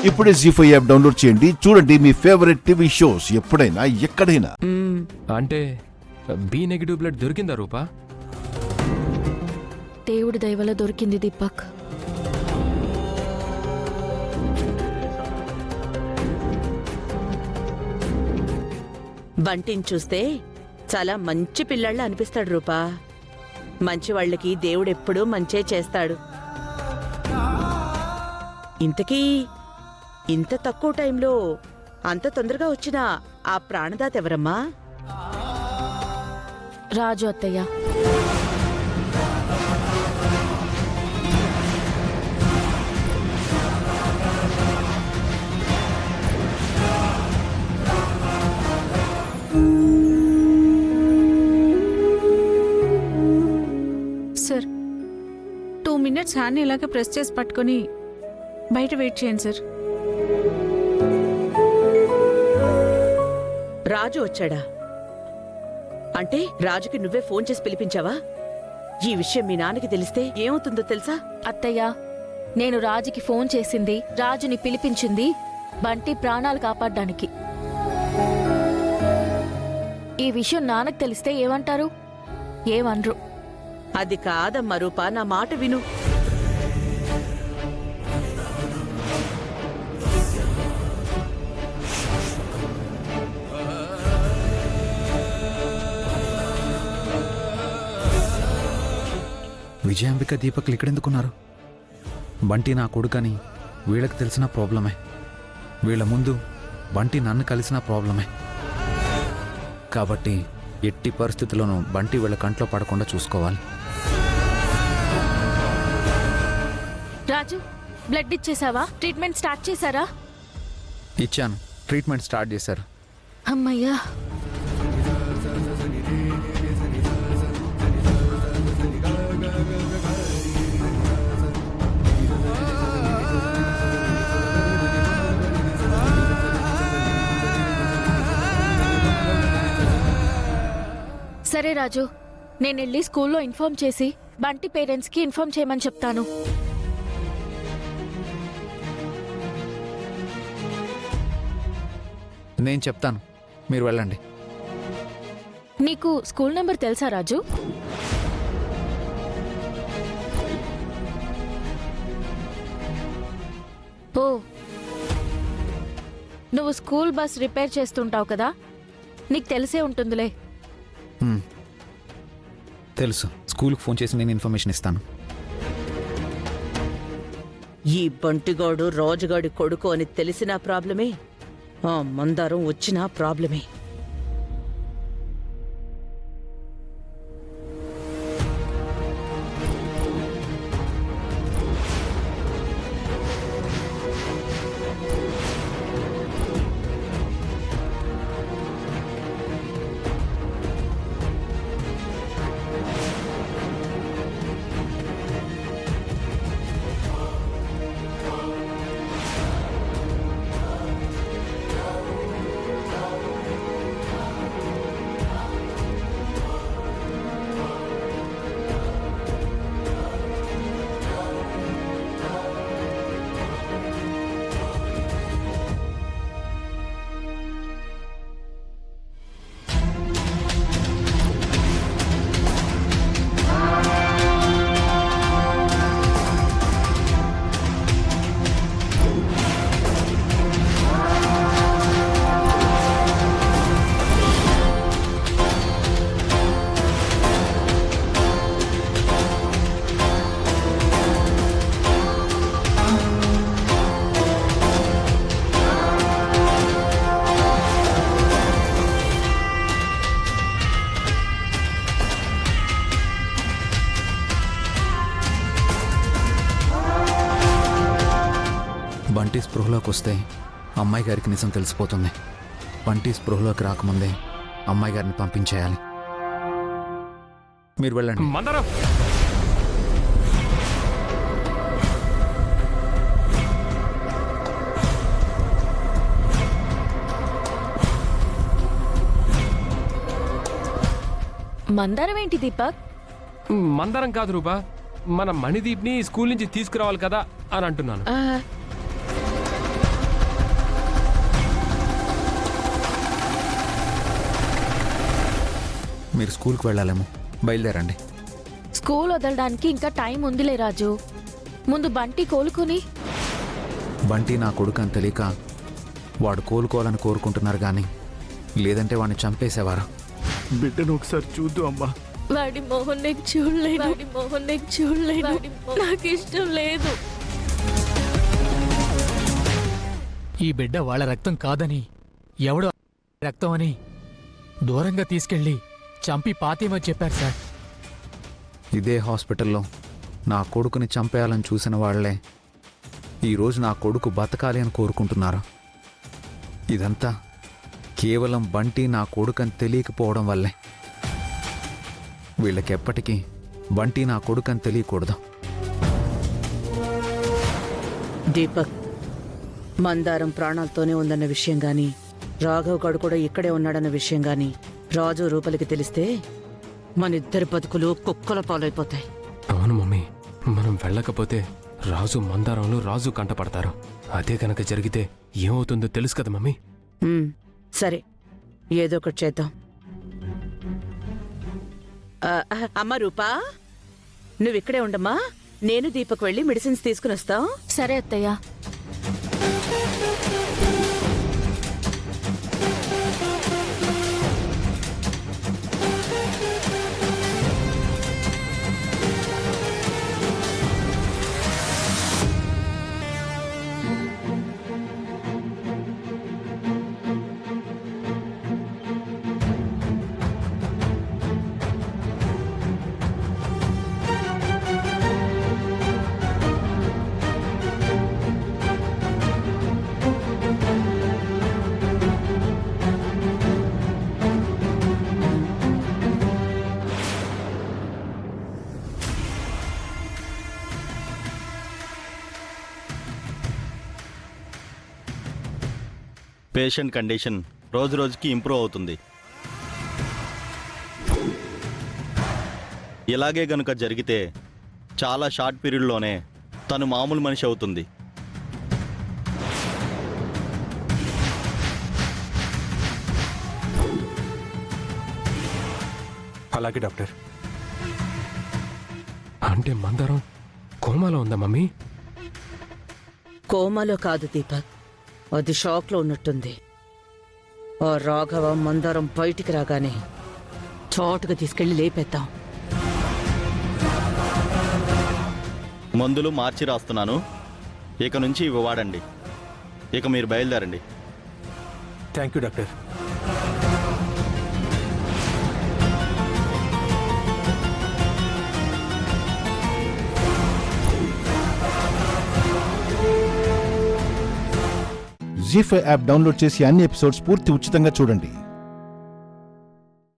ఇప్పుడే జీ5 app download చేయండి. చూడండి మీ ఫేవరెట్ టీవీ షోస్ ఎప్పుడైనా ఎక్కడైనా. అంటే బి నెగిటివ్ బ్లడ్ దొరికిందా రూపా? దేవుడి దయవల్ల దొరికింది దీపక్. బంటిని చూస్తే చాలా మంచి పిల్లాళ్ళ అనిపిస్తాడు రూపా. మంచి వాళ్ళకి దేవుడెప్పుడూ మంచే చేస్తాడు. ఇంతకీ ఇంత తక్కువ టైంలో అంత తొందరగా వచ్చిన ఆ ప్రాణదాత ఎవరమ్మా? రాజు అత్తయ్య. సార్ 2 minutes హ్యాండ్ ఇలాగే ప్రెస్ చేసి పట్టుకొని బయట వెయిట్ చేయండి సార్. రాజు వచ్చాడా? అంటే రాజుకి నువ్వే ఫోన్ చేసి పిలిపించావా? ఈ విషయం మీ నాన్నకి తెలిస్తే ఏమవుతుందో తెలుసా? అత్తయ్య, నేను రాజుకి ఫోన్ చేసింది, రాజుని పిలిపించింది బంటి ప్రాణాలు కాపాడడానికి. ఈ విషయం నాన్నకు తెలిస్తే ఏమంటారు? ఏమనరు. అది కాదమ్మా రూపా, నా మాట విను. విజయాంబిక దీపక్లు ఇక్కడెందుకున్నారు? బంటి నా కొడుకని వీళ్ళకి తెలిసిన ప్రాబ్లమే. వీళ్ళ ముందు బంటి నన్ను కలిసిన ప్రాబ్లమే. కాబట్టి ఎట్టి పరిస్థితుల్లోనూ బంటి వీళ్ళ కంట్లో పడకుండా చూసుకోవాలి. రాజు, బ్లడ్ ఇచ్చేసావా? ట్రీట్మెంట్ స్టార్ట్ చేశారా? ఇచ్చాను, ట్రీట్మెంట్ స్టార్ట్ చేశారు. అమ్మయ్యా. సరే రాజు, నేను వెళ్ళి స్కూల్లో ఇన్ఫార్మ్ చేసి బంటి పేరెంట్స్కి ఇన్ఫార్మ్ చేయమని చెప్తాను. నేను చెప్తాను, మీరు వెళ్ళండి. నీకు స్కూల్ నెంబర్ తెలుసా రాజు? ఓ, నువ్వు స్కూల్ బస్ రిపేర్ చేస్తుంటావు కదా, నీకు తెలిసే ఉంటుందిలే. తెలుసు, స్కూల్కి ఫోన్ చేసి నేను ఇన్ఫర్మేషన్ ఇస్తాను. ఈ బంటిగాడు రాజుగాడి కొడుకు అని తెలిసిన ప్రాబ్లమే, ఆ మందారం వచ్చిన ప్రాబ్లమే. బంటి స్పృహలోకి వస్తే అమ్మాయి గారికి నిజం తెలిసిపోతుంది. బంటి స్పృహలోకి రాకముందే అమ్మాయి గారిని పంపించేయాలి. మీరు వెళ్ళండి. మందరం, మందారం ఏంటి దీపక్? మందరం కాదు రూపా, మన మణిదీప్ని స్కూల్ నుంచి తీసుకురావాలి కదా అని అంటున్నాను. మీరు స్కూల్కి వెళ్ళాలేమో, బయలుదేరండి. స్కూల్ వదలడానికి ఇంకా టైం ఉందిలే రాజు. ముందు బంటి కోలుకుని. బంటి నా కొడుకు అని తెలియక వాడు కోలుకోవాలని కోరుకుంటున్నారు కానీ లేదంటే వాడిని చంపేసేవారు. బిడ్డను ఒకసారి చూద్దు అమ్మా. వాడి మొహం నీకు చూడలేను. నాకు ఇష్టం లేదు. ఈ బిడ్డ వాళ్ళ రక్తం కాదని, ఎవడో రక్తం అని దూరంగా తీసుకెళ్లి చంపి పాతేమని చెప్పారు సార్. ఇదే హాస్పిటల్లో నా కొడుకుని చంపేయాలని చూసిన వాళ్లే ఈరోజు నా కొడుకు బతకాలి అని కోరుకుంటున్నారు. ఇదంతా కేవలం బంటి నా కొడుకని తెలియకపోవడం వల్లే. వీళ్ళకెప్పటికీ బంటి నా కొడుకని తెలియకూడదు. దీపక్, మందారం ప్రాణాలతోనే ఉందన్న విషయం గాని, రాఘవ్ గడు కూడా ఇక్కడే ఉన్నాడన్న విషయం గాని రాజు రూపలికి తెలిస్తే మనిద్దరి బతుకులు కుక్కల పాలైపోతాయి. అవును మమ్మీ, మనం వెళ్ళకపోతే రాజు మందారంలో రాజు కంటపడతారు. అదే కనుక జరిగితే ఏమవుతుందో తెలుసు కదా మమ్మీ. సరే, ఏదో ఒకటి చేద్దాం. అమ్మ రూపా, నువ్విక్కడే ఉండమ్మా. నేను దీపక్ వెళ్ళి మెడిసిన్స్ తీసుకుని వస్తాం. సరే అత్తయ్య. పేషెంట్ కండిషన్ రోజు రోజుకి ఇంప్రూవ్ అవుతుంది. ఇలాగే గనుక జరిగితే చాలా షార్ట్ పీరియడ్లోనే తను మామూలు మనిషి అవుతుంది. అలాగే డాక్టర్. అంటే మందారం కోమాలో ఉందా మమ్మీ? కోమాలో కాదు దీపక్, అది షాక్లో ఉన్నట్టుంది. ఆ రాఘవ మందారం బయటికి రాగానే చోటుగా తీసుకెళ్లి లేపేద్దాం. మందులు మార్చి రాస్తున్నాను, ఇక నుంచి ఇవి వాడండి. ఇక మీరు బయలుదేరండి. Thank you doctor. Zee five app download చేసి అన్ని ఎపిసోడ్స్ పూర్తి ఉచితంగా చూడండి.